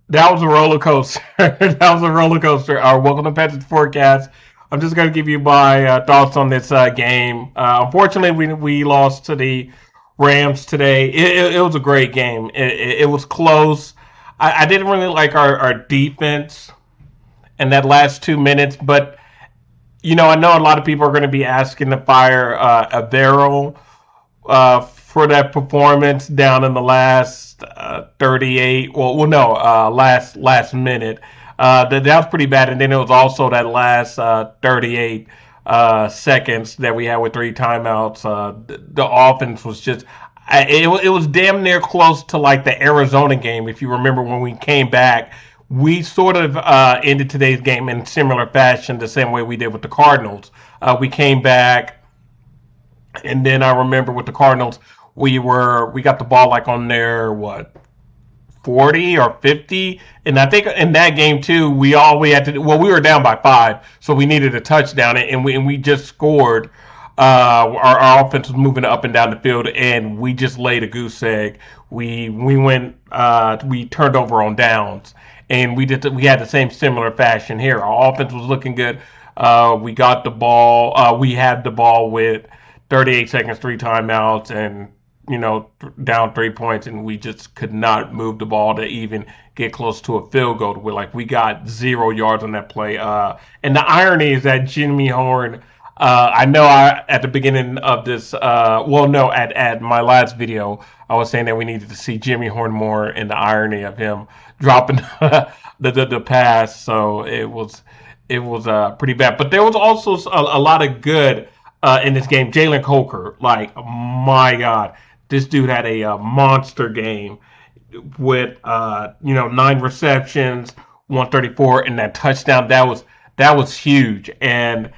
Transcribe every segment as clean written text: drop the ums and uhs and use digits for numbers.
That was a roller coaster. That was a roller coaster. Welcome to Panthers Forecast. I'm just going to give you my thoughts on this game. Unfortunately, we lost to the Rams today. It was a great game. It was close. I didn't really like our defense in that last 2 minutes, but I know a lot of people are going to be asking to fire Avero for that performance down in the last 38. Well, no, last minute. That was pretty bad, and then it was also that last 38 seconds that we had with three timeouts. The offense was just. It was damn near close to like the Arizona game. If you remember when we came back, we sort of ended today's game in similar fashion, the same way we did with the Cardinals. We came back, and then I remember with the Cardinals, we got the ball like on their what 40 or 50, and I think in that game too we had to we were down by 5, so we needed a touchdown, and we just scored. Our offense was moving up and down the field, and we just laid a goose egg. We turned over on downs, and we had the same similar fashion here. Our offense was looking good. We got the ball. We had the ball with 38 seconds, three timeouts, and down 3 points, and we just could not move the ball to even get close to a field goal. We got 0 yards on that play. And the irony is that Jimmy Horn. I know at the beginning of this, well, no, at my last video, I was saying that we needed to see Jimmy Horn more, and the irony of him dropping the pass. So it was pretty bad. But there was also a lot of good in this game. Jalen Coker, like my God, this dude had a monster game with 9 receptions, 134, and that touchdown. That was huge. And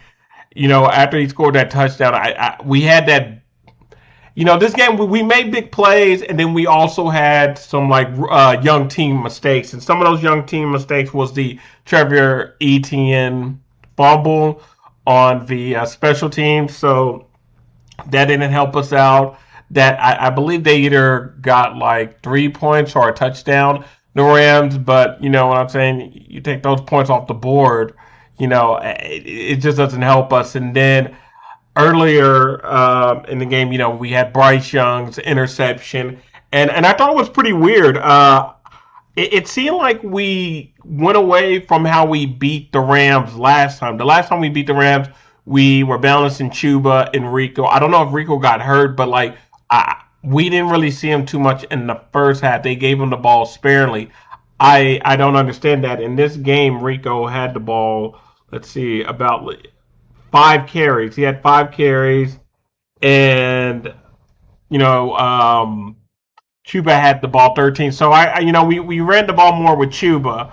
after he scored that touchdown, we had that. This game we made big plays, and then we also had some like young team mistakes, and some of those young team mistakes was the Trevor Etienne fumble on the special teams, so that didn't help us out. That I believe they either got like 3 points or a touchdown, the Rams, but you know what I'm saying. You take those points off the board, it just doesn't help us. And then earlier in the game, we had Bryce Young's interception, and I thought it was pretty weird. It seemed like we went away from how we beat the Rams last time. The last time we beat the Rams, we were balancing Chuba and Rico. I don't know if Rico got hurt, but like we didn't really see him too much in the first half. They gave him the ball sparingly. I don't understand that. In this game, Rico had the ball. Let's see, about 5 carries. He had 5 carries, and you know, Chuba had the ball 13. So we ran the ball more with Chuba.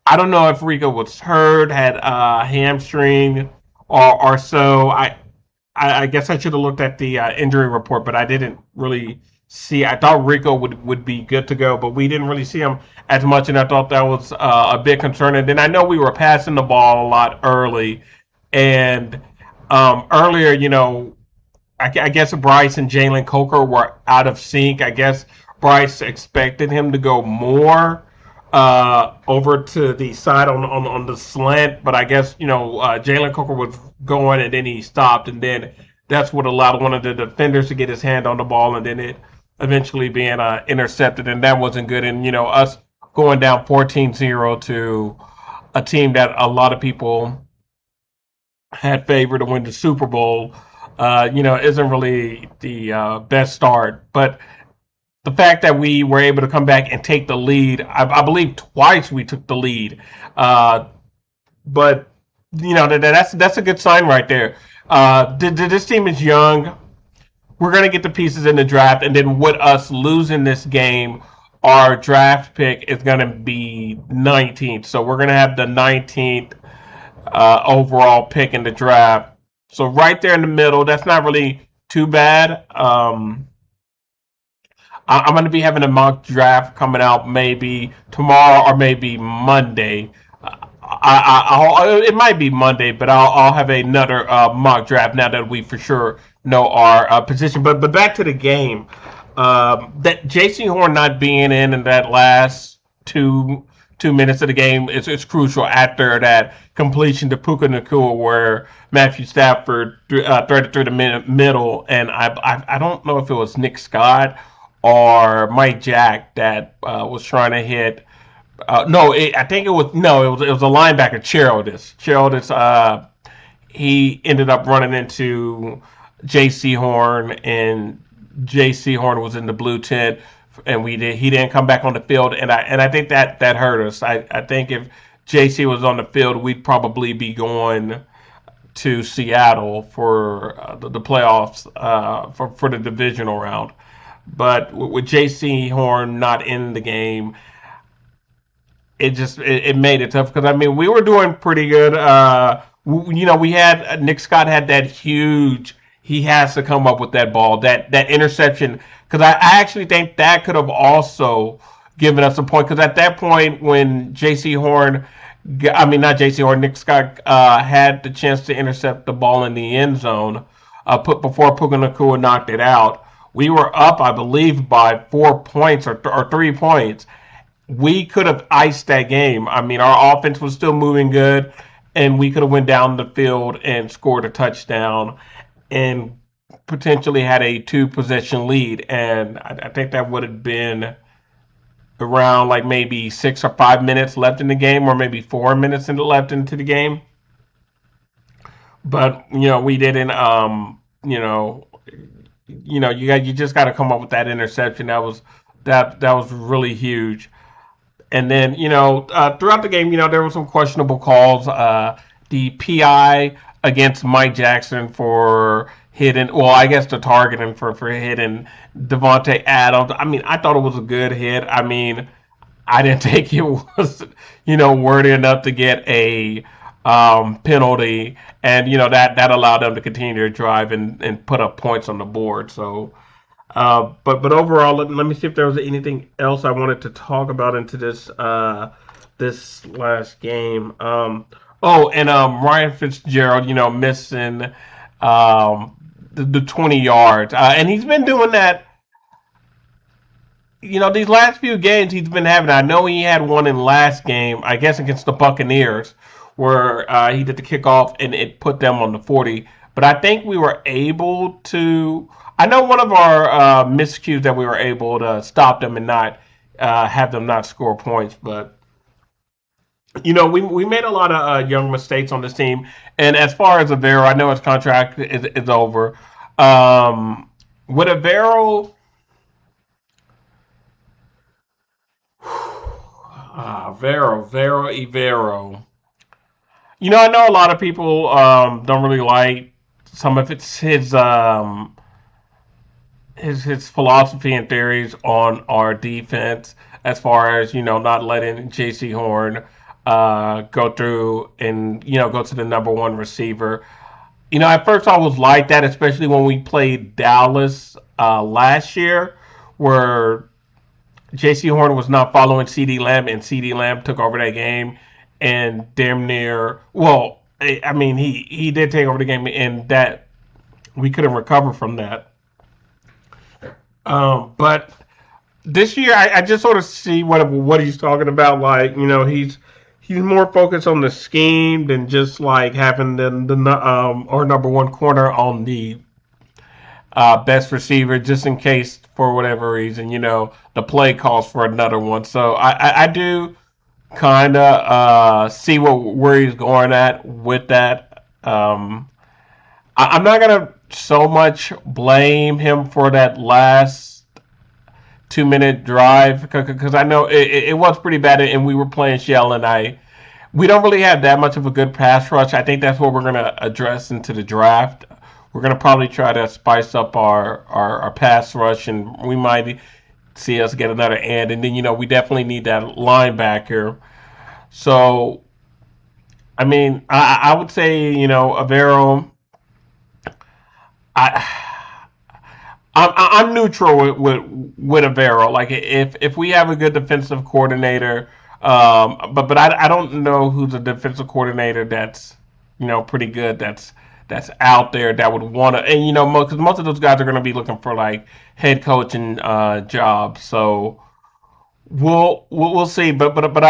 I don't know if Rico was hurt, had a hamstring, or so. I guess I should have looked at the injury report, but I didn't really see. I thought Rico would be good to go, but we didn't really see him as much, and I thought that was a bit concerning. Then I know we were passing the ball a lot early, and earlier, I guess Bryce and Jalen Coker were out of sync. I guess Bryce expected him to go more over to the side on the slant, but I guess Jalen Coker was going, and then he stopped, and then that's what allowed one of the defenders to get his hand on the ball, and then it eventually being intercepted, and that wasn't good. And us going down 14-0 to a team that a lot of people had favored to win the Super Bowl, isn't really the best start. But the fact that we were able to come back and take the lead, I believe twice we took the lead, but that's a good sign right there. This team is young. We're gonna get the pieces in the draft, and then with us losing this game, our draft pick is gonna be 19th. So we're gonna have the 19th overall pick in the draft. So right there in the middle, that's not really too bad. I'm going to be having a mock draft coming out maybe tomorrow or maybe Monday. It might be Monday, but I'll have another mock draft now that we for sure know our position. But back to the game, that JC Horn not being in that last 2 minutes of the game. It's crucial after that completion to Puka Nakua where Matthew Stafford threaded through the middle, and I don't know if it was Nick Scott or Mike Jack that was trying to hit. No, I think it was no, it was a linebacker, Geraldus. Geraldus, he ended up running into J.C. Horn, and J.C. Horn was in the blue tent, and we did. He didn't come back on the field, and I think that hurt us. I think if J.C. was on the field, we'd probably be going to Seattle for the playoffs for the divisional round. But with J.C. Horn not in the game, it made it tough because I mean we were doing pretty good. We had Nick Scott had that huge. He has to come up with that ball, that interception, because I actually think that could have also given us a point. Because at that point, when J.C. Horn, I mean not J.C. Horn, Nick Scott had the chance to intercept the ball in the end zone, put before Puka Nakua knocked it out. We were up, I believe, by 4 points or 3 points. We could have iced that game. I mean, our offense was still moving good, and we could have went down the field and scored a touchdown, and potentially had a two-possession lead. And I think that would have been around like maybe 6 or 5 minutes left in the game, or maybe 4 minutes left into the game. But we didn't. You just got to come up with that interception. That was really huge. And then, throughout the game, there were some questionable calls. The PI against Mike Jackson for hitting, well, I guess the targeting for hitting Devontae Adams. I mean, I thought it was a good hit. I mean, I didn't think it was, worthy enough to get a penalty, and that allowed them to continue their drive and put up points on the board. So but overall, let me see if there was anything else I wanted to talk about into this last game. Oh, and Ryan Fitzgerald, missing the 20 yards, and he's been doing that. These last few games he's been having. I know he had one in last game, I guess against the Buccaneers, where he did the kickoff and it put them on the 40. But I think we were able to. I know one of our miscues that we were able to stop them and not have them not score points. But we made a lot of young mistakes on this team. And as far as Avero, I know his contract is over. With Avero, Evero. I know a lot of people don't really like some of it's his philosophy and theories on our defense, as far as not letting J.C. Horn go through and go to the number one receiver. At first I was like that, especially when we played Dallas last year, where J.C. Horn was not following C.D. Lamb, and C.D. Lamb took over that game and damn near. Well, I mean, he did take over the game, and that we couldn't recover from that. But this year, I just sort of see what he's talking about. Like, he's more focused on the scheme than just like having the our number one corner on the best receiver, just in case for whatever reason, the play calls for another one. So I do kind of see where he's going at with that. I'm not gonna so much blame him for that last 2 minute drive because I know it was pretty bad, and we were playing shell, and we don't really have that much of a good pass rush. I think that's what we're gonna address into the draft. We're gonna probably try to spice up our pass rush, and we might see us get another and then we definitely need that linebacker. So I mean, I would say Avero. I I'm neutral with Avero. Like if we have a good defensive coordinator, but I don't know who's a defensive coordinator that's pretty good. That's out there that would want to, and because most of those guys are going to be looking for like head coaching jobs. So we'll see, but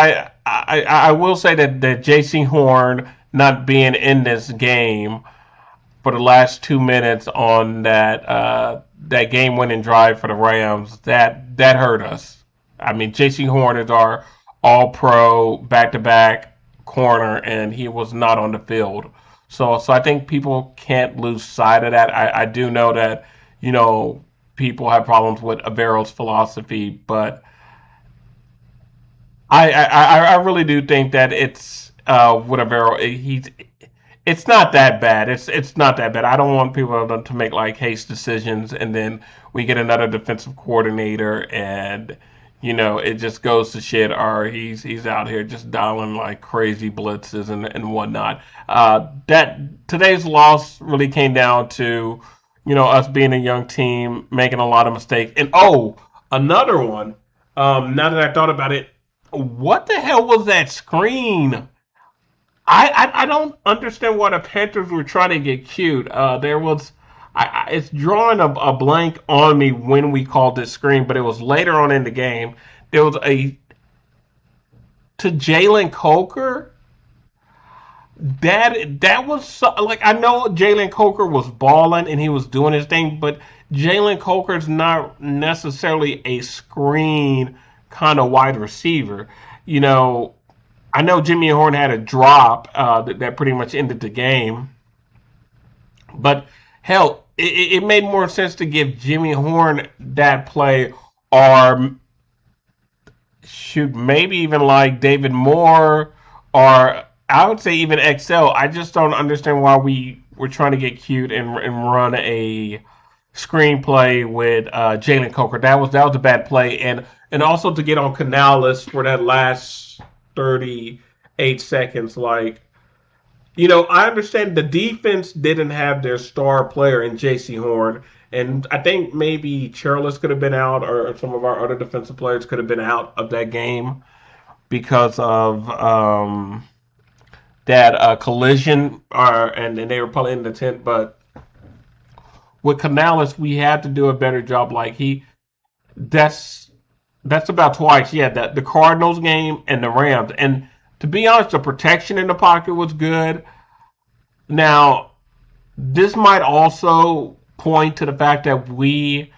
I will say that J.C. Horn not being in this game for the last 2 minutes on that game winning drive for the Rams, that hurt us. I mean, J.C. Horn is our All Pro back to back corner, and he was not on the field. So I think people can't lose sight of that. I do know that people have problems with Avero's philosophy, but I really do think that it's with Avero. It's not that bad. It's not that bad. I don't want people to make like haste decisions, and then we get another defensive coordinator, and it just goes to shit. Or he's out here just dialing like crazy blitzes and whatnot. That today's loss really came down to us being a young team, making a lot of mistakes, and another one. Now that I thought about it, what the hell was that screen? I don't understand why the Panthers were trying to get cute. There was, it's drawing a blank on me when we called this screen, but it was later on in the game. There was a to Jalen Coker. That was like I know Jalen Coker was balling and he was doing his thing, but Jalen Coker's not necessarily a screen kind of wide receiver. You know, I know Jimmy Horn had a drop that pretty much ended the game, but hell, it made more sense to give Jimmy Horn that play, or shoot, maybe even like David Moore, or I would say even XL. I just don't understand why we were trying to get cute and run a screenplay with Jalen Coker. That was a bad play, and also to get on Canales for that last 38 seconds. Like I understand the defense didn't have their star player in J.C. Horn, and I think maybe Charles could have been out, or some of our other defensive players could have been out of that game because of that collision, and they were probably in the tent. But with Canales, we had to do a better job. Like that's that's about twice. Yeah, the Cardinals game and the Rams. And to be honest, the protection in the pocket was good. Now, this might also point to the fact that we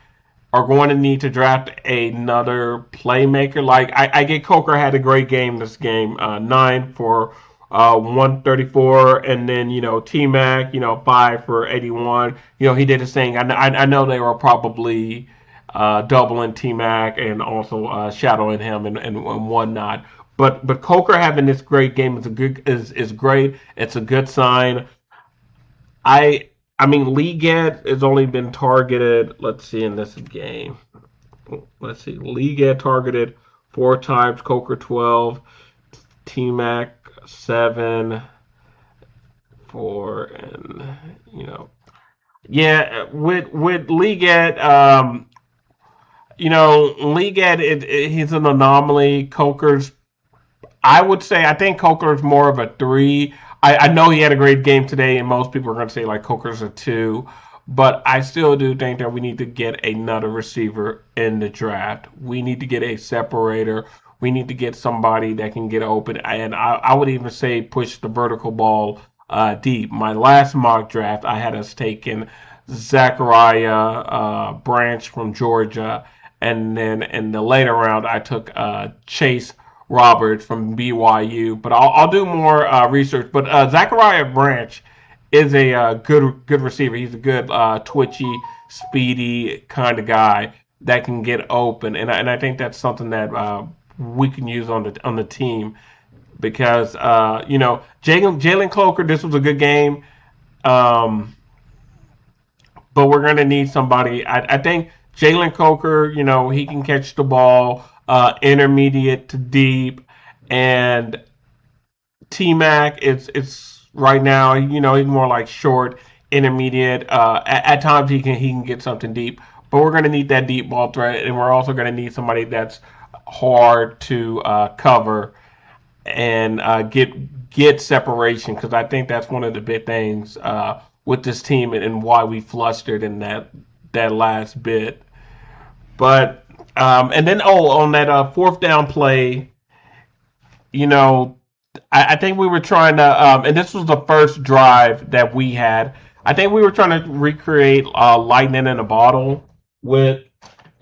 are going to need to draft another playmaker. Like I get Coker had a great game this game, 9 for 134, and then T Mac, 5 for 81. He did his thing. I know they were probably doubling T Mac and also shadowing him and whatnot. But Coker having this great game is great. It's a good sign. I I mean, Leggett has only been targeted. Let's see in this game. Let's see. Leggett targeted 4 times. Coker 12. T Mac 7. 4 and yeah. With Leggett, Leggett he's an anomaly. Coker's I would say I think Coker's more of a three. I know he had a great game today, and most people are going to say like Coker's a two, but I still do think that we need to get another receiver in the draft. We need to get a separator. We need to get somebody that can get open, and I would even say push the vertical ball deep. My last mock draft, I had us taking Zachariah Branch from Georgia, and then in the later round, I took Chase Roberts from BYU. But I'll do more research. But Zachariah Branch is a good receiver. He's a good twitchy, speedy kind of guy that can get open, and I think that's something that we can use on the team because Jalen Cloker. This was a good game. Um, but we're going to need somebody. I think Jalen Coker, he can catch the ball intermediate to deep, and T Mac it's right now. He's more like short, intermediate. At times he can get something deep, but we're going to need that deep ball threat, and we're also going to need somebody that's hard to cover and get separation because I think that's one of the big things with this team and why we flustered in that last bit. But And then on that fourth down play, you know, I think we were trying to, and this was the first drive that we had. I think we were trying to recreate lightning in a bottle with.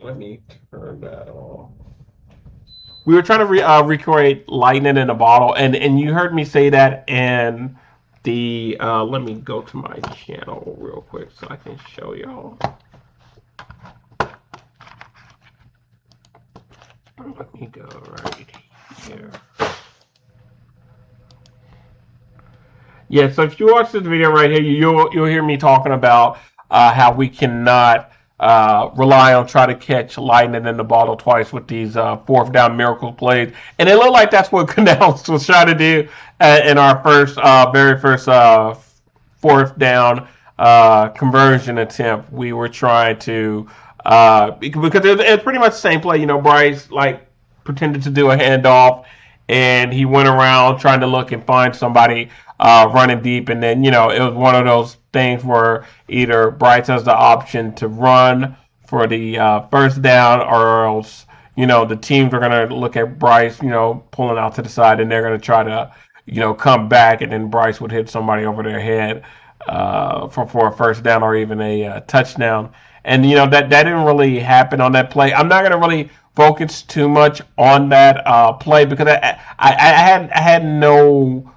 Let me turn that off. We were trying to recreate lightning in a bottle, and you heard me say that in the. Let me go to my channel real quick so I can show y'all. Let me go right here. Yeah, so if you watch this video right here, you'll hear me talking about how we cannot rely on try to catch lightning in the bottle twice with these fourth down miracle plays, and it looked like that's what Canals was trying to do in our very first fourth down conversion attempt. We were trying to because it's pretty much the same play. You know, Bryce like pretended to do a handoff, and he went around trying to look and find somebody running deep, and then it was one of those things where either Bryce has the option to run for the first down, or else the teams are gonna look at Bryce, pulling out to the side, and they're gonna try to come back, and then Bryce would hit somebody over their head for a first down or even a touchdown. And that didn't really happen on that play. I'm not gonna really focus too much on that play because I had no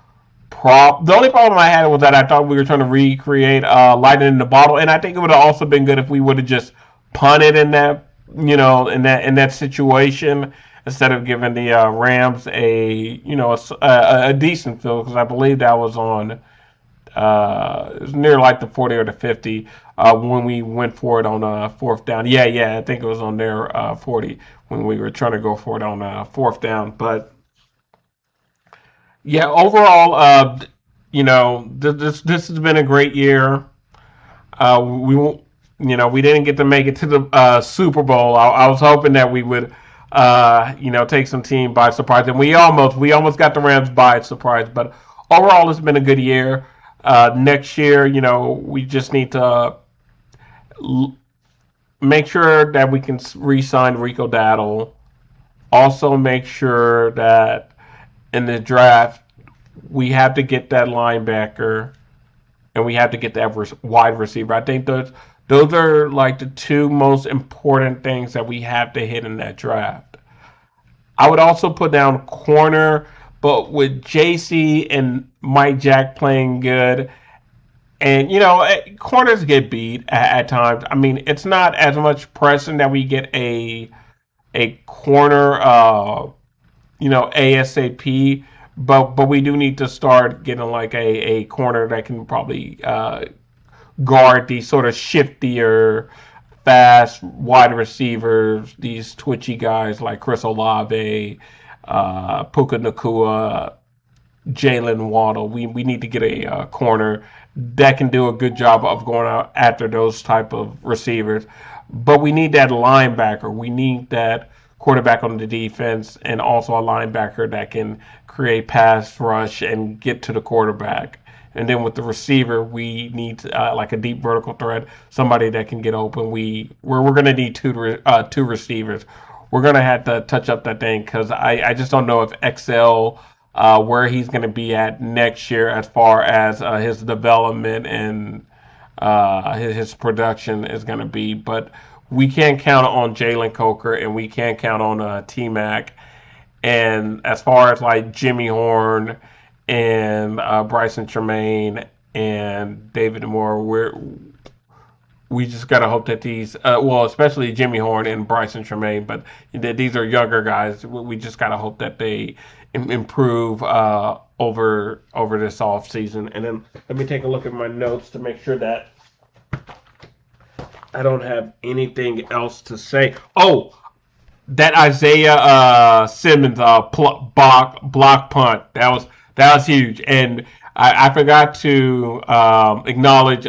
the only problem I had was that I thought we were trying to recreate lightning in the bottle, and I think it would have also been good if we would have just punted in that in that situation instead of giving the Rams a decent field, because I believe that was on it was near like the 40 or the 50 when we went for it on fourth down. Yeah, I think it was on their 40 when we were trying to go for it on fourth down, but. Yeah, overall, this has been a great year. We won't, we didn't get to make it to the Super Bowl. I was hoping that we would, take some team by surprise, and we almost got the Rams by surprise. But overall, it's been a good year. Next year, we just need to make sure that we can re-sign Rico Dowdle. Also, make sure that in the draft we have to get that linebacker and we have to get that wide receiver. I think those are like the two most important things that we have to hit in that draft. I would also put down corner, but with JC and Mike Jack playing good, and corners get beat at times. I mean, it's not as much pressing that we get a corner ASAP. But we do need to start getting like a corner that can probably guard these sort of shiftier, fast wide receivers, these twitchy guys like Chris Olave, Puka Nakua, Jalen Waddle. We need to get a corner that can do a good job of going out after those type of receivers. But we need that linebacker. We need that quarterback on the defense, and also a linebacker that can create pass rush and get to the quarterback. And then with the receiver, we need like a deep vertical threat, somebody that can get open. We're going to need two receivers. We're going to have to touch up that thing because I just don't know if XL where he's going to be at next year as far as his development and his production is going to be. But we can't count on Jalen Coker, and we can't count on T Mac. And as far as like Jimmy Horn and Bryson Tremaine and David Moore, we just gotta hope that these, especially Jimmy Horn and Bryson Tremaine, but these are younger guys. We just gotta hope that they improve over this off season. And then let me take a look at my notes to make sure that I don't have anything else to say. Oh, that Isaiah Simmons block punt, that was huge, and I forgot to acknowledge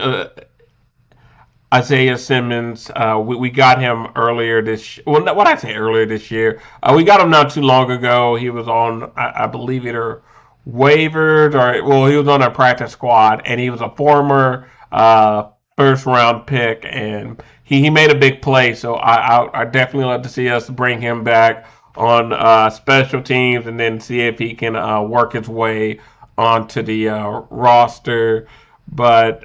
Isaiah Simmons. We got him earlier this. Well, what I say earlier this year. We got him not too long ago. He was on, I believe, either waivers or he was on our practice squad, and he was a former first round pick, and he made a big play. So I definitely love to see us bring him back on special teams, and then see if he can work his way onto the roster. But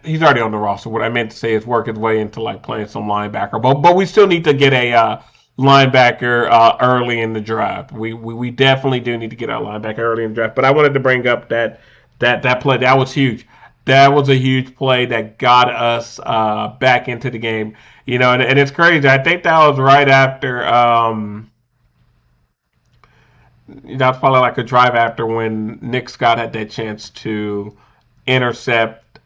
he's already on the roster. What I meant to say is work his way into like playing some linebacker. But we still need to get a linebacker early in the draft. We definitely do need to get our linebacker early in the draft. But I wanted to bring up that play. That was huge. That was a huge play that got us back into the game. And it's crazy. I think that was right after. That's probably like a drive after when Nick Scott had that chance to intercept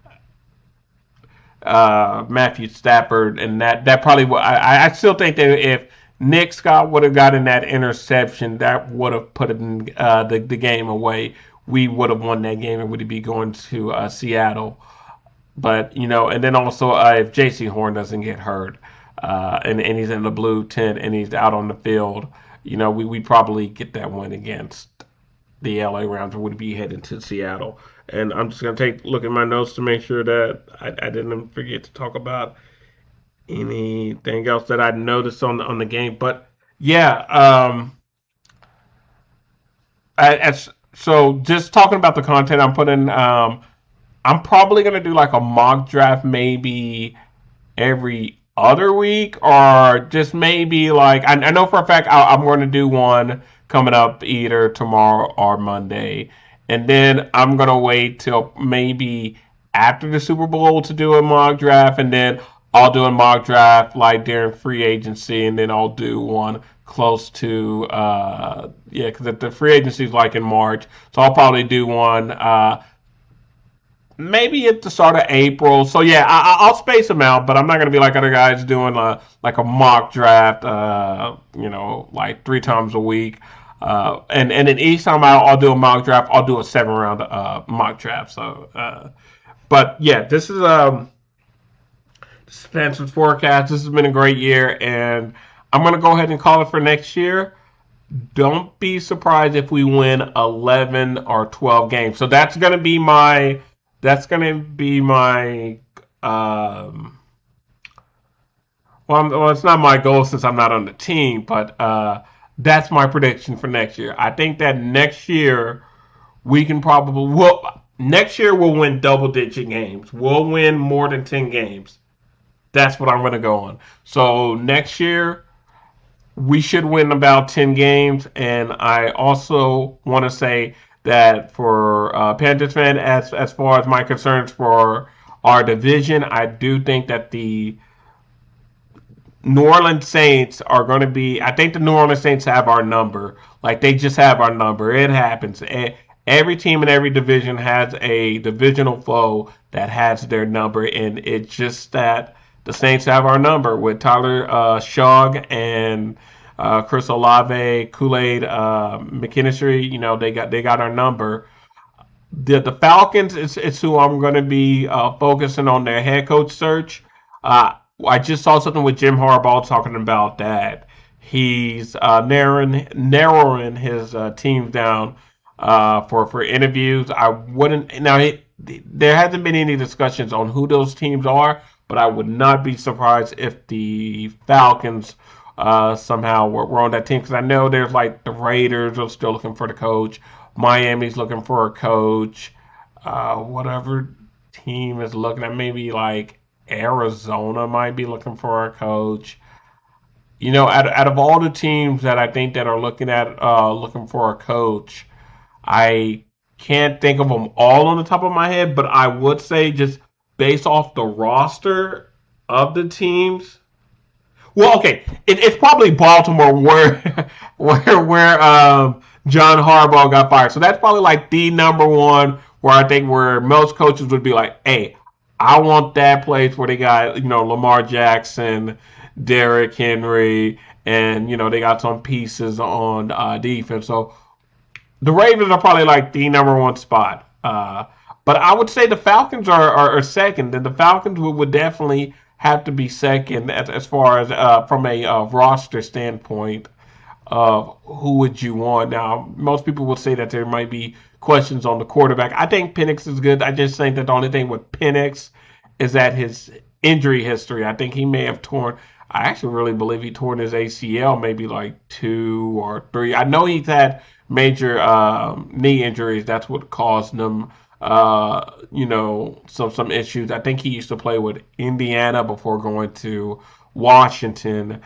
Matthew Stafford, and that probably I still think that if Nick Scott would have gotten that interception, that would have put the game away. We would have won that game and would be going to Seattle. But and then also if J.C. Horn doesn't get hurt, and he's in the blue tent and he's out on the field, we probably get that win against the LA Rams would be heading to Seattle. And I'm just gonna take a look at my notes to make sure that I didn't forget to talk about anything else that I noticed on the game. But yeah, so just talking about the content I'm putting, I'm probably gonna do like a mock draft maybe every other week, or just maybe like I know for a fact I'm going to do one coming up either tomorrow or Monday, and then I'm going to wait till maybe after the Super Bowl to do a mock draft, and then I'll do a mock draft like during free agency, and then I'll do one close to yeah, because the free agency is like in March, so I'll probably do one maybe at the start of April. So yeah, I'll space them out, but I'm not gonna be like other guys doing like a mock draft, like 3 times a week. And then each time I'll do a mock draft, I'll do a 7 round mock draft. So, but yeah, this is Panthers forecast. This has been a great year, and I'm gonna go ahead and call it for next year. Don't be surprised if we win 11 or 12 games. So that's gonna be my um well, it's not my goal since I'm not on the team, but that's my prediction for next year. I think that next year we can probably next year we'll win double digit games. We'll win more than 10 games. That's what I'm going to go on. So next year we should win about 10 games. And I also want to say that for Panthers fan, as far as my concerns for our division, I do think that the New Orleans Saints are going to be. I think the New Orleans Saints have our number. Like they just have our number. It happens. Every team in every division has a divisional foe that has their number, and it's just that the Saints have our number with Tyler Shogg and Chris Olave, Kool Aid, McKinstry. They got our number. The Falcons is who I'm going to be focusing on their head coach search. I just saw something with Jim Harbaugh talking about that he's narrowing his teams down for interviews. I wouldn't now. There hasn't been any discussions on who those teams are, but I would not be surprised if the Falcons somehow were on that team, because I know there's like the Raiders are still looking for the coach. Miami's looking for a coach. Whatever team is looking at, maybe like Arizona might be looking for a coach. Out of all the teams that I think that are looking for a coach, I can't think of them all on the top of my head, but I would say just based off the roster of the teams. Well, okay, it's probably Baltimore where John Harbaugh got fired. So that's probably like the number one where I think where most coaches would be like, hey, I want that place where they got Lamar Jackson, Derrick Henry, and they got some pieces on defense. So the Ravens are probably like the number one spot. But I would say the Falcons are second, and the Falcons would definitely have to be second as far as from a roster standpoint of who would you want. Now, most people will say that there might be questions on the quarterback. I think Penix is good. I just think that the only thing with Penix is that his injury history. I think he may have torn. I actually really believe he torn his ACL maybe like 2 or 3. I know he's had major knee injuries. That's what caused him, some issues. I think he used to play with Indiana before going to Washington.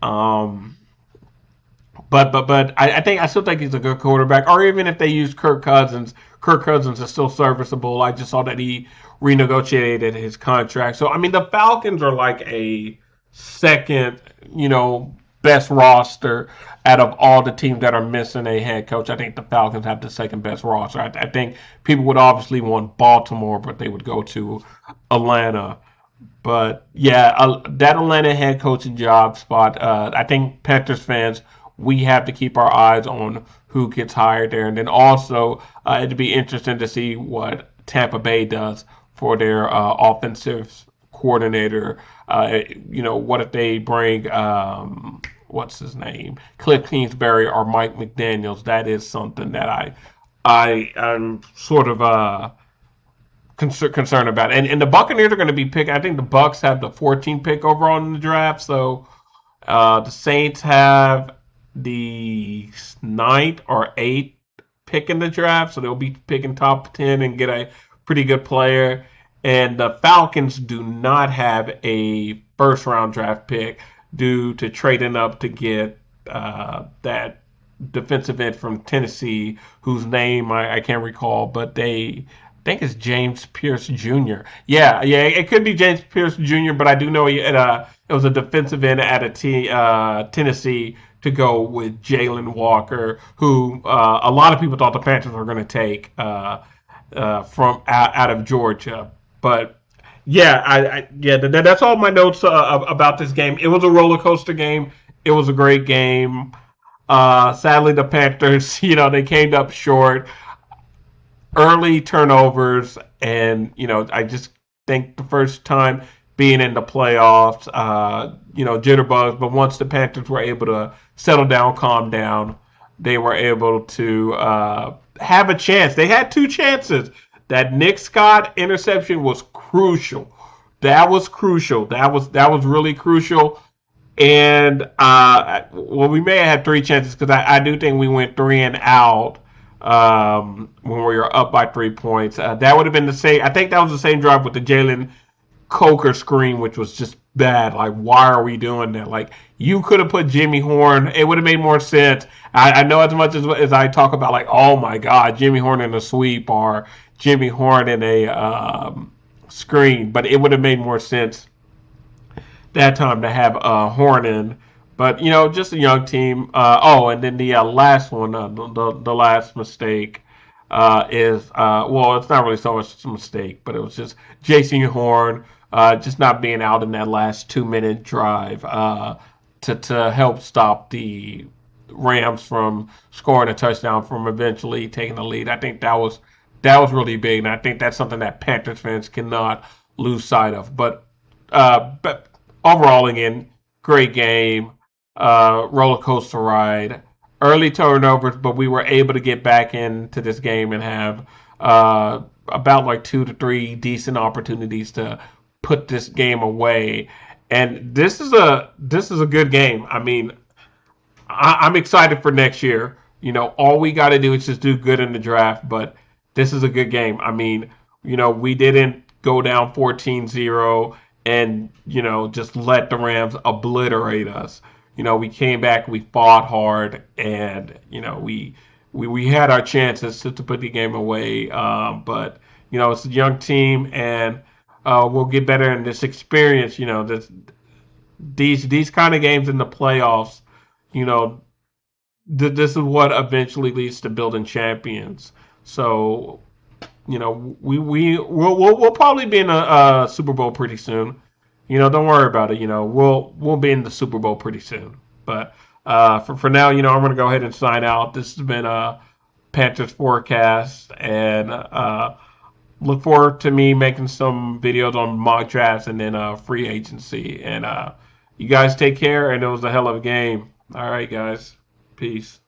Um, but I still think he's a good quarterback. Or even if they use Kirk Cousins is still serviceable. I just saw that he renegotiated his contract. So I mean, the Falcons are like a second, best roster out of all the teams that are missing a head coach. I think the Falcons have the second best roster. I think people would obviously want Baltimore, but they would go to Atlanta. But yeah, that Atlanta head coaching job spot, I think Panthers fans, we have to keep our eyes on who gets hired there. And then also, it'd be interesting to see what Tampa Bay does for their offensive coordinator. What if they bring, what's his name? Cliff Kingsbury or Mike McDaniels? That is something that I'm sort of concerned about. And the Buccaneers are going to be picking. I think the Bucks have the 14th pick overall in the draft. So the Saints have the ninth or eighth pick in the draft. So they'll be picking top 10 and get a pretty good player. And the Falcons do not have a first round draft pick due to trading up to get that defensive end from Tennessee, whose name I can't recall, but I think it's James Pierce Jr. Yeah, it could be James Pierce Jr., but I do know it was a defensive end at Tennessee to go with Jalen Walker, who a lot of people thought the Panthers were going to take from out of Georgia. But yeah, that's all my notes about this game. It was a roller coaster game. It was a great game. Sadly, the Panthers, they came up short. Early turnovers, and I just think the first time being in the playoffs, jitterbugs. But once the Panthers were able to settle down, calm down, they were able to have a chance. They had two chances. That Nick Scott interception was crucial. That was crucial. That was really crucial. And we may have had three chances because I do think we went three and out when we were up by 3 points. That would have been the same. I think that was the same drive with the Jalen Coker screen, which was just bad. Like, why are we doing that? Like, you could have put Jimmy Horn. It would have made more sense. I know as much as I talk about, like, oh my God, Jimmy Horn in a sweep or Jimmy Horn in a screen, but it would have made more sense that time to have Horn in. But just a young team. And then the last one, the last mistake is it's not really so much a mistake, but it was just Jason Horn just not being out in that last 2 minute drive to help stop the Rams from scoring a touchdown from eventually taking the lead. I think that was really big, and I think that's something that Panthers fans cannot lose sight of. But overall, again, great game, roller coaster ride, early turnovers, but we were able to get back into this game and have about like 2 to 3 decent opportunities to put this game away. And this is a good game. I mean, I'm excited for next year. All we got to do is just do good in the draft, but this is a good game. I mean, we didn't go down 14-0 and, just let the Rams obliterate us. We came back, we fought hard, and, we had our chances to put the game away. But, it's a young team, and we'll get better in this experience. These kind of games in the playoffs, you know, this is what eventually leads to building champions. So, we'll probably be in a Super Bowl pretty soon. Don't worry about it. We'll be in the Super Bowl pretty soon. But for now, I'm gonna go ahead and sign out. This has been a Panthers forecast, and look forward to me making some videos on mock drafts and then free agency. And you guys take care. And it was a hell of a game. All right, guys. Peace.